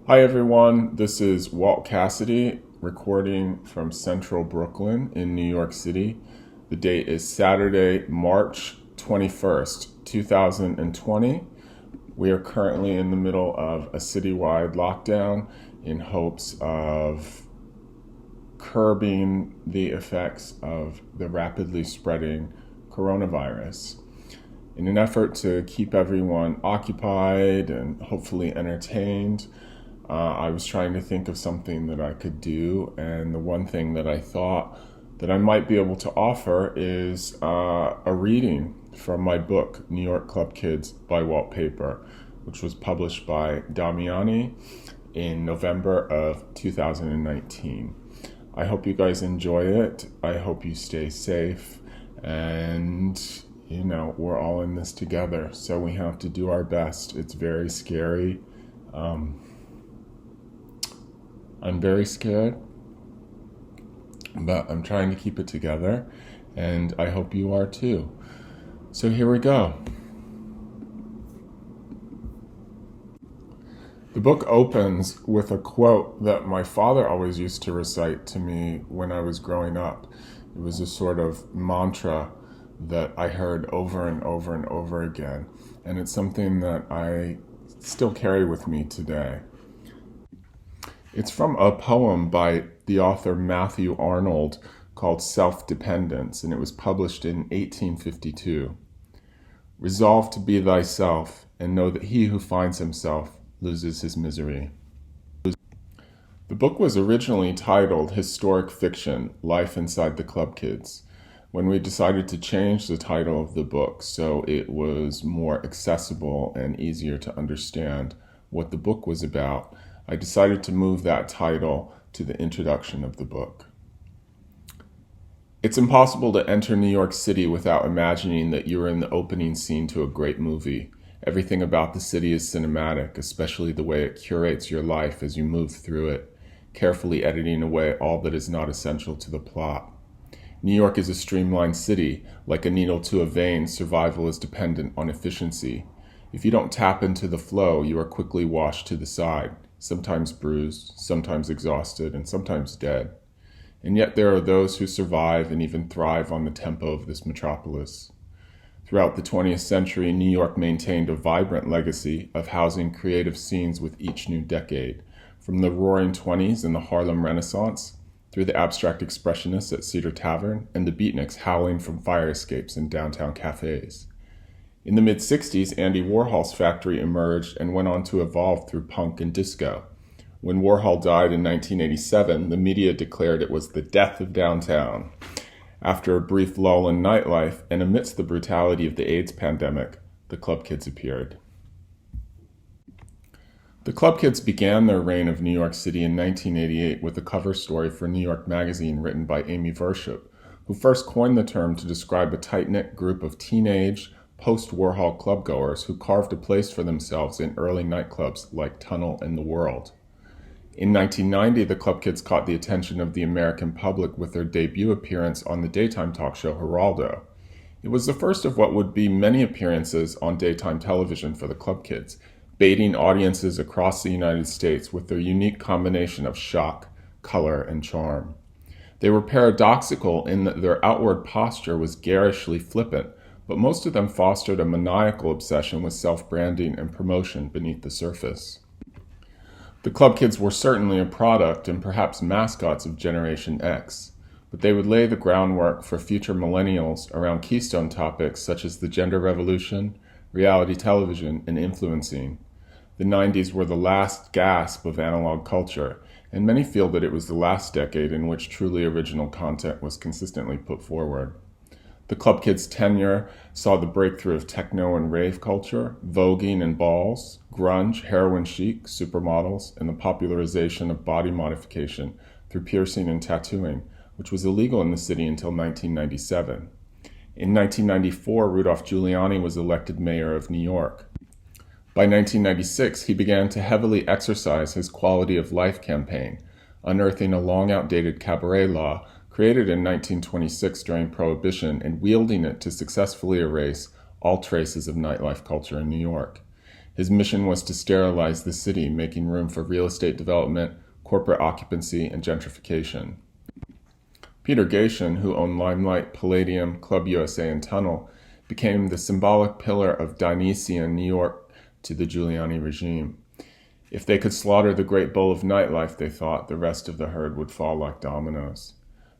Hi everyone, this is Walt Cassidy recording from Central Brooklyn in New York City. The date is Saturday, March 21st, 2020. We are currently in the middle of a citywide lockdown in hopes of curbing the effects of the rapidly spreading coronavirus. In an effort to keep everyone occupied and hopefully entertained, I was trying to think of something that I could do, and the one thing that I thought that I might be able to offer is a reading from my book, New York Club Kids by Waltpaper, which was published by Damiani in November of 2019. I hope you guys enjoy it. I hope you stay safe, and we're all in this together, so we have to do our best. It's very scary. I'm very scared, but I'm trying to keep it together, and I hope you are too. So here we go. The book opens with a quote that my father always used to recite to me when I was growing up. It was a sort of mantra that I heard over and over and over again, and it's something that I still carry with me today. It's from a poem by the author Matthew Arnold called Self-Dependence, and it was published in 1852. Resolve to be thyself, and know that he who finds himself loses his misery. The book was originally titled Historic Fiction, Life Inside the Club Kids. When we decided to change the title of the book so it was more accessible and easier to understand what the book was about, I decided to move that title to the introduction of the book. It's impossible to enter New York City without imagining that you're in the opening scene to a great movie. Everything about the city is cinematic, especially the way it curates your life as you move through it, carefully editing away all that is not essential to the plot. New York is a streamlined city. Like a needle to a vein, survival is dependent on efficiency. If you don't tap into the flow, you are quickly washed to the side, sometimes bruised, sometimes exhausted, and sometimes dead. And yet there are those who survive and even thrive on the tempo of this metropolis. Throughout the 20th century, New York maintained a vibrant legacy of housing creative scenes with each new decade, from the Roaring Twenties and the Harlem Renaissance, through the abstract expressionists at Cedar Tavern and the beatniks howling from fire escapes in downtown cafes. In the mid-60s, Andy Warhol's factory emerged and went on to evolve through punk and disco. When Warhol died in 1987, the media declared it was the death of downtown. After a brief lull in nightlife, and amidst the brutality of the AIDS pandemic, the Club Kids appeared. The Club Kids began their reign of New York City in 1988 with a cover story for New York Magazine written by Amy Vership, who first coined the term to describe a tight-knit group of teenage, post-Warhol clubgoers who carved a place for themselves in early nightclubs like Tunnel and The World. In 1990, the Club Kids caught the attention of the American public with their debut appearance on the daytime talk show Geraldo. It was the first of what would be many appearances on daytime television for the Club Kids, baiting audiences across the United States with their unique combination of shock, color, and charm. They were paradoxical in that their outward posture was garishly flippant, but most of them fostered a maniacal obsession with self-branding and promotion beneath the surface. The Club Kids were certainly a product and perhaps mascots of Generation X, but they would lay the groundwork for future millennials around keystone topics such as the gender revolution, reality television, and influencing. The 90s were the last gasp of analog culture, and many feel that it was the last decade in which truly original content was consistently put forward. The Club Kids' tenure saw the breakthrough of techno and rave culture, voguing and balls, grunge, heroin chic, supermodels, and the popularization of body modification through piercing and tattooing, which was illegal in the city until 1997. In 1994, Rudolph Giuliani was elected mayor of New York. By 1996, he began to heavily exercise his quality of life campaign, unearthing a long outdated cabaret law created in 1926 during Prohibition and wielding it to successfully erase all traces of nightlife culture in New York. His mission was to sterilize the city, making room for real estate development, corporate occupancy, and gentrification. Peter Gatien, who owned Limelight, Palladium, Club USA, and Tunnel, became the symbolic pillar of Dionysian New York to the Giuliani regime. If they could slaughter the great bull of nightlife, they thought, the rest of the herd would fall like dominoes.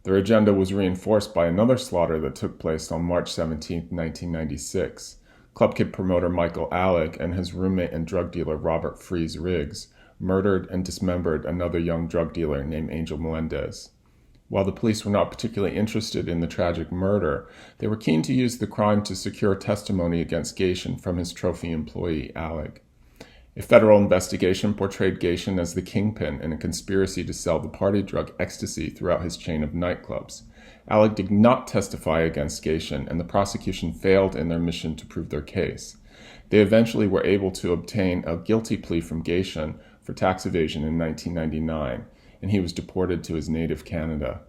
Their agenda was reinforced by another slaughter that took place on March 17, 1996. Club Kid promoter Michael Alec and his roommate and drug dealer Robert Freeze Riggs murdered and dismembered another young drug dealer named Angel Melendez. While the police were not particularly interested in the tragic murder, they were keen to use the crime to secure testimony against Gatien from his trophy employee, Alec. A federal investigation portrayed Gatien as the kingpin in a conspiracy to sell the party drug ecstasy throughout his chain of nightclubs. Alec did not testify against Gatien, and the prosecution failed in their mission to prove their case. They eventually were able to obtain a guilty plea from Gatien for tax evasion in 1999, and he was deported to his native Canada.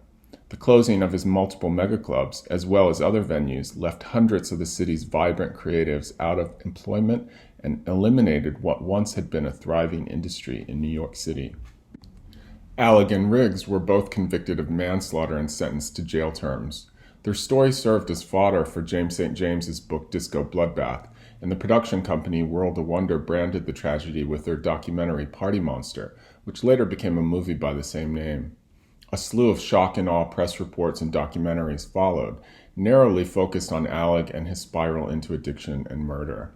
The closing of his multiple megaclubs, as well as other venues, left hundreds of the city's vibrant creatives out of employment and eliminated what once had been a thriving industry in New York City. Alec and Riggs were both convicted of manslaughter and sentenced to jail terms. Their story served as fodder for James St. James's book Disco Bloodbath, and the production company World of Wonder branded the tragedy with their documentary Party Monster, which later became a movie by the same name. A slew of shock and awe press reports and documentaries followed, narrowly focused on Alec and his spiral into addiction and murder.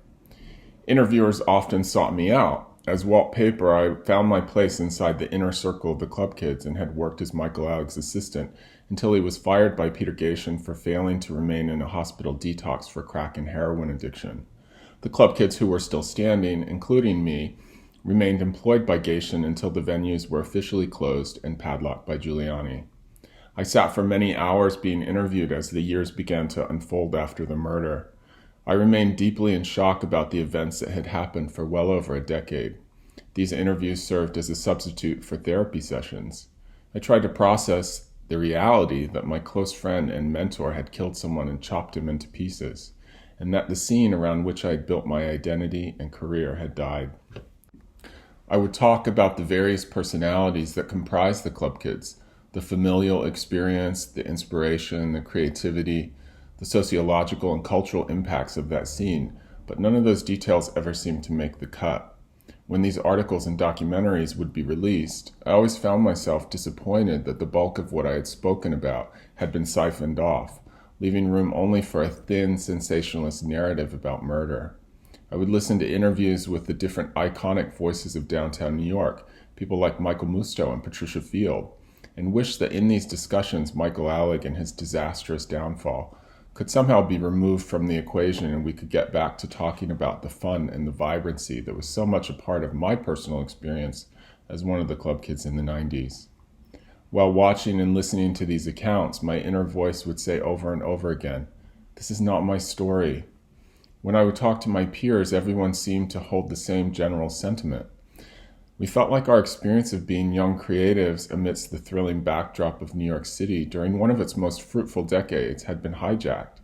Interviewers often sought me out. As Waltpaper, I found my place inside the inner circle of the club kids and had worked as Michael Alec's assistant until he was fired by Peter Gatien for failing to remain in a hospital detox for crack and heroin addiction. The club kids who were still standing, including me, remained employed by Gatien until the venues were officially closed and padlocked by Giuliani. I sat for many hours being interviewed as the years began to unfold after the murder. I remained deeply in shock about the events that had happened for well over a decade. These interviews served as a substitute for therapy sessions. I tried to process the reality that my close friend and mentor had killed someone and chopped him into pieces, and that the scene around which I had built my identity and career had died. I would talk about the various personalities that comprise the club kids, the familial experience, the inspiration, the creativity, the sociological and cultural impacts of that scene, but none of those details ever seemed to make the cut. When these articles and documentaries would be released, I always found myself disappointed that the bulk of what I had spoken about had been siphoned off, leaving room only for a thin, sensationalist narrative about murder. I would listen to interviews with the different iconic voices of downtown New York, people like Michael Musto and Patricia Field, and wish that in these discussions Michael Alec and his disastrous downfall could somehow be removed from the equation and we could get back to talking about the fun and the vibrancy that was so much a part of my personal experience as one of the club kids in the 90s. While watching and listening to these accounts, my inner voice would say over and over again, "This is not my story." When I would talk to my peers, everyone seemed to hold the same general sentiment. We felt like our experience of being young creatives amidst the thrilling backdrop of New York City during one of its most fruitful decades had been hijacked.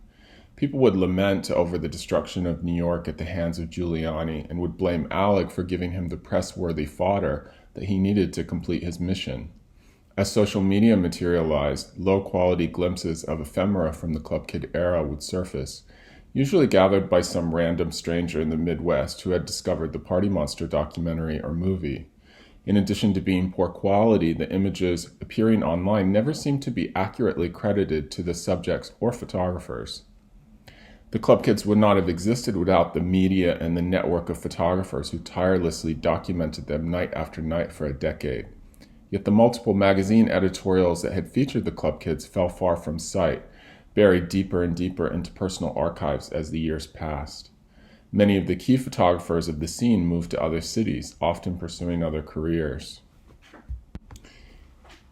People would lament over the destruction of New York at the hands of Giuliani and would blame Alec for giving him the press-worthy fodder that he needed to complete his mission. As social media materialized, low-quality glimpses of ephemera from the Club Kid era would surface, usually gathered by some random stranger in the Midwest who had discovered the Party Monster documentary or movie. In addition to being poor quality, the images appearing online never seemed to be accurately credited to the subjects or photographers. The Club Kids would not have existed without the media and the network of photographers who tirelessly documented them night after night for a decade. Yet the multiple magazine editorials that had featured the Club Kids fell far from sight, buried deeper and deeper into personal archives as the years passed. Many of the key photographers of the scene moved to other cities, often pursuing other careers.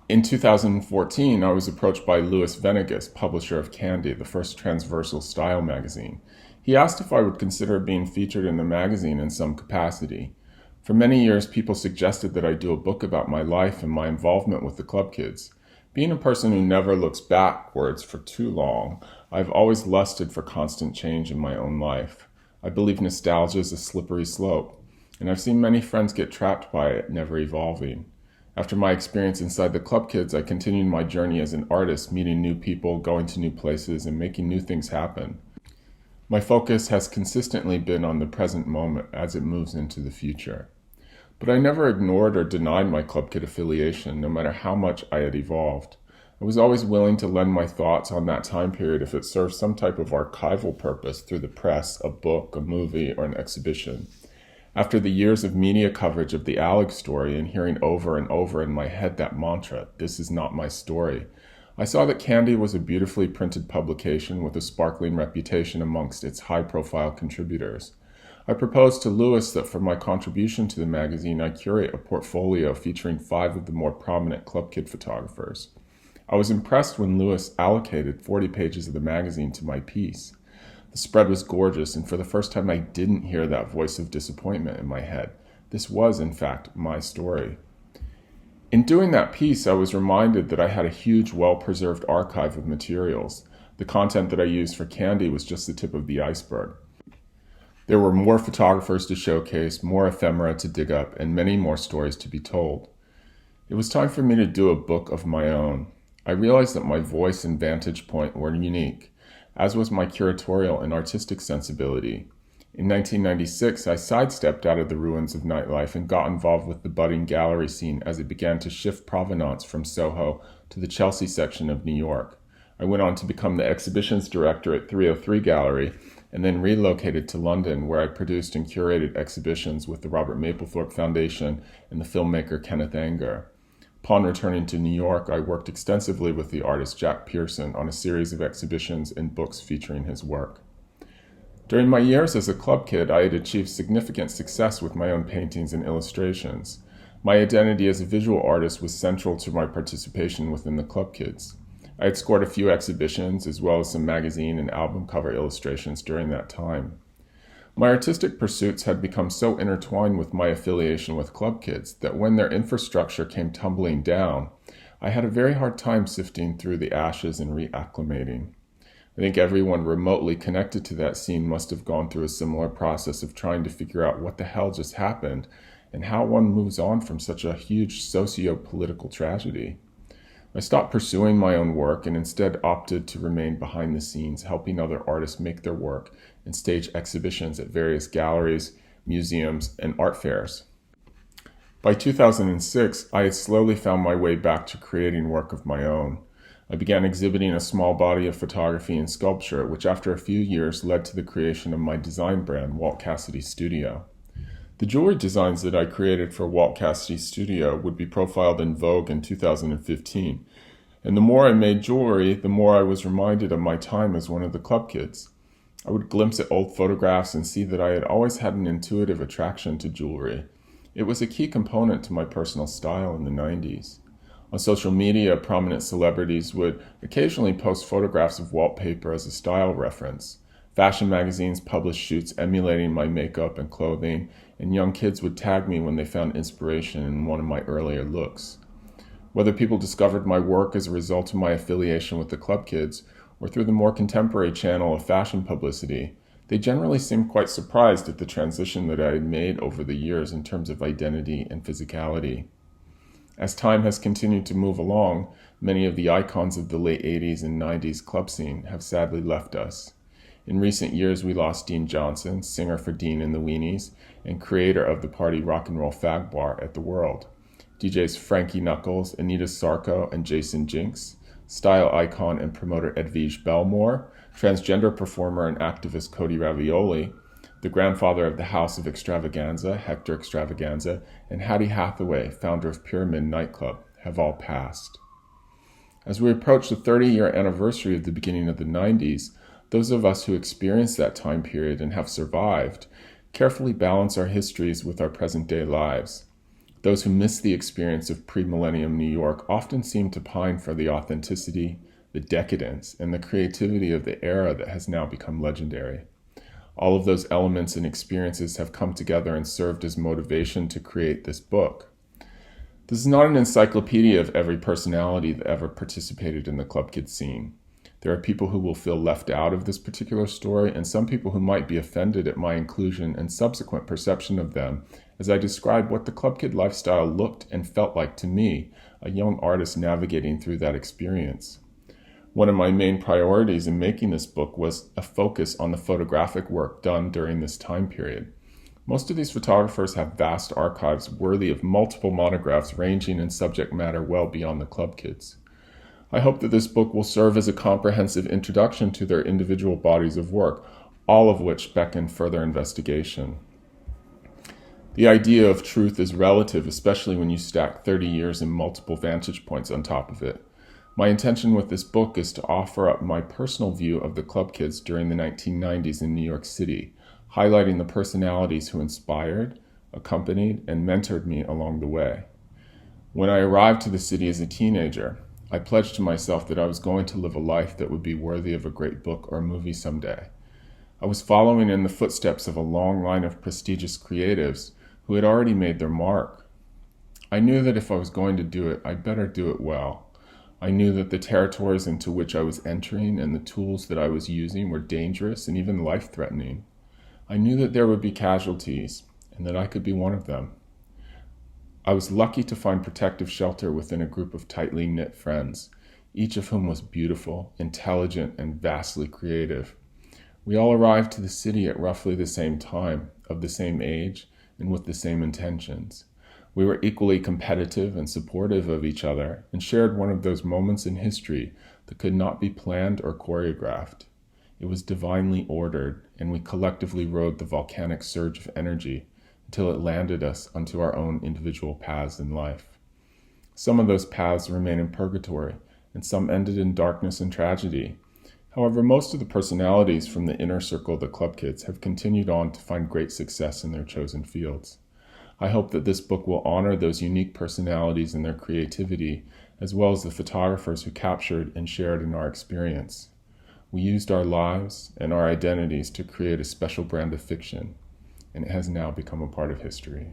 In 2014, I was approached by Louis Venegas, publisher of Candy, the first transversal style magazine. He asked if I would consider being featured in the magazine in some capacity. For many years, people suggested that I do a book about my life and my involvement with the Club Kids. Being a person who never looks backwards for too long, I've always lusted for constant change in my own life. I believe nostalgia is a slippery slope. and I've seen many friends get trapped by it, never evolving. After my experience inside the Club Kids, I continued my journey as an artist, meeting new people, going to new places, and making new things happen. My focus has consistently been on the present moment as it moves into the future. But I never ignored or denied my Club Kid affiliation, no matter how much I had evolved. I was always willing to lend my thoughts on that time period if it served some type of archival purpose through the press, a book, a movie, or an exhibition. After the years of media coverage of the Alec story and hearing over and over in my head that mantra, "This is not my story," I saw that Candy was a beautifully printed publication with a sparkling reputation amongst its high-profile contributors. I proposed to Lewis that for my contribution to the magazine, I curate a portfolio featuring 5 of the more prominent Club Kid photographers. I was impressed when Lewis allocated 40 pages of the magazine to my piece. The spread was gorgeous, and for the first time I didn't hear that voice of disappointment in my head. This was, in fact, my story. In doing that piece, I was reminded that I had a huge, well-preserved archive of materials. The content that I used for Candy was just the tip of the iceberg. There were more photographers to showcase, more ephemera to dig up, and many more stories to be told. It was time for me to do a book of my own. I realized that my voice and vantage point were unique, as was my curatorial and artistic sensibility. In 1996, I sidestepped out of the ruins of nightlife and got involved with the budding gallery scene as it began to shift provenance from Soho to the Chelsea section of New York. I went on to become the exhibitions director at 303 Gallery and then relocated to London, where I produced and curated exhibitions with the Robert Mapplethorpe Foundation and the filmmaker Kenneth Anger. Upon returning to New York, I worked extensively with the artist Jack Pearson on a series of exhibitions and books featuring his work. During my years as a Club Kid, I had achieved significant success with my own paintings and illustrations. My identity as a visual artist was central to my participation within the Club Kids. I had scored a few exhibitions, as well as some magazine and album cover illustrations during that time. My artistic pursuits had become so intertwined with my affiliation with Club Kids that when their infrastructure came tumbling down, I had a very hard time sifting through the ashes and reacclimating. I think everyone remotely connected to that scene must have gone through a similar process of trying to figure out what the hell just happened and how one moves on from such a huge socio-political tragedy. I stopped pursuing my own work and instead opted to remain behind the scenes, helping other artists make their work and stage exhibitions at various galleries, museums, and art fairs. By 2006, I had slowly found my way back to creating work of my own. I began exhibiting a small body of photography and sculpture, which after a few years led to the creation of my design brand, Walt Cassidy Studio. The jewelry designs that I created for Walt Cassidy Studio would be profiled in Vogue in 2015, and the more I made jewelry, the more I was reminded of my time as one of the Club Kids. I would glimpse at old photographs and see that I had always had an intuitive attraction to jewelry. It was a key component to my personal style in the 90s. On social media, prominent celebrities would occasionally post photographs of Waltpaper as a style reference. Fashion magazines published shoots emulating my makeup and clothing, and young kids would tag me when they found inspiration in one of my earlier looks. Whether people discovered my work as a result of my affiliation with the Club Kids or through the more contemporary channel of fashion publicity, they generally seemed quite surprised at the transition that I had made over the years in terms of identity and physicality. As time has continued to move along, many of the icons of the late 80s and 90s club scene have sadly left us. In recent years, we lost Dean Johnson, singer for Dean and the Weenies, and creator of the party Rock and Roll Fag Bar at the World. DJs Frankie Knuckles, Anita Sarko, and Jason Jinx, style icon and promoter Edwige Belmore, transgender performer and activist Cody Ravioli, the grandfather of the House of Extravaganza, Hector Extravaganza, and Hattie Hathaway, founder of Pyramid Nightclub, have all passed. As we approach the 30-year anniversary of the beginning of the 90s, those of us who experienced that time period and have survived carefully balance our histories with our present-day lives. Those who miss the experience of pre-millennium New York often seem to pine for the authenticity, the decadence, and the creativity of the era that has now become legendary. All of those elements and experiences have come together and served as motivation to create this book. This is not an encyclopedia of every personality that ever participated in the Club Kid scene. There are people who will feel left out of this particular story, and some people who might be offended at my inclusion and subsequent perception of them as I describe what the club kid lifestyle looked and felt like to me, a young artist navigating through that experience. One of my main priorities in making this book was a focus on the photographic work done during this time period. Most of these photographers have vast archives worthy of multiple monographs ranging in subject matter well beyond the club kids. I hope that this book will serve as a comprehensive introduction to their individual bodies of work, all of which beckon further investigation. The idea of truth is relative, especially when you stack 30 years and multiple vantage points on top of it. My intention with this book is to offer up my personal view of the club kids during the 1990s in New York City, highlighting the personalities who inspired, accompanied, and mentored me along the way. When I arrived to the city as a teenager, I pledged to myself that I was going to live a life that would be worthy of a great book or movie someday. I was following in the footsteps of a long line of prestigious creatives who had already made their mark. I knew that if I was going to do it, I'd better do it well. I knew that the territories into which I was entering and the tools that I was using were dangerous and even life-threatening. I knew that there would be casualties, and that I could be one of them. I was lucky to find protective shelter within a group of tightly knit friends, each of whom was beautiful, intelligent, and vastly creative. We all arrived to the city at roughly the same time, of the same age, and with the same intentions. We were equally competitive and supportive of each other, and shared one of those moments in history that could not be planned or choreographed. It was divinely ordered, and we collectively rode the volcanic surge of energy until it landed us onto our own individual paths in life. Some of those paths remain in purgatory, and some ended in darkness and tragedy. However, most of the personalities from the inner circle of the club kids have continued on to find great success in their chosen fields. I hope that this book will honor those unique personalities and their creativity, as well as the photographers who captured and shared in our experience. We used our lives and our identities to create a special brand of fiction, and it has now become a part of history.